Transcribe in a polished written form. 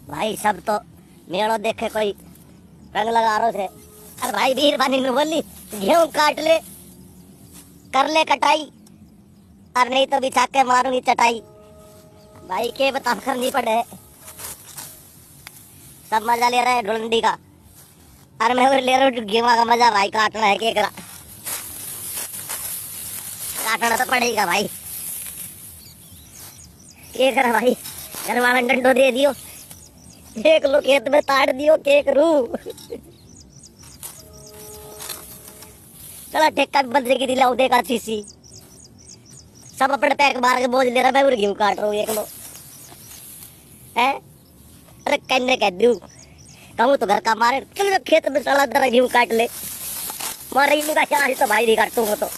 भाई सब तो मेड़ो देखे कोई रंग लगा रो थे। अरे भाई वीर बानी ने बोली गेहूं काट ले, कर ले कटाई, और नहीं तो बिछा के मारूंगी चटाई। भाई के बता करनी पड़े, सब मजा ले रहे हैं ढूंढी का। अरे मैं ले रहा हूँ गेहूं का मजा। भाई काटना है के करा, काटना तो पड़ेगा भाई। के करा भाई, घर वाला डंडो दे दियो, एक लो खेत में ताड़ दियो, के करूं। चला ठेका भी बंदे की दिलाऊ देगा सीसी। सब अपने पैक मार के बोझ ले रहा, मैं गेहूं काट रहा हूँ एक लो है। अरे कहने कह दू कहूँ तो घर का मारे, चल खेत में चला दरा गेहूं काट ले। मारे तो भाई नहीं काटूंगा तो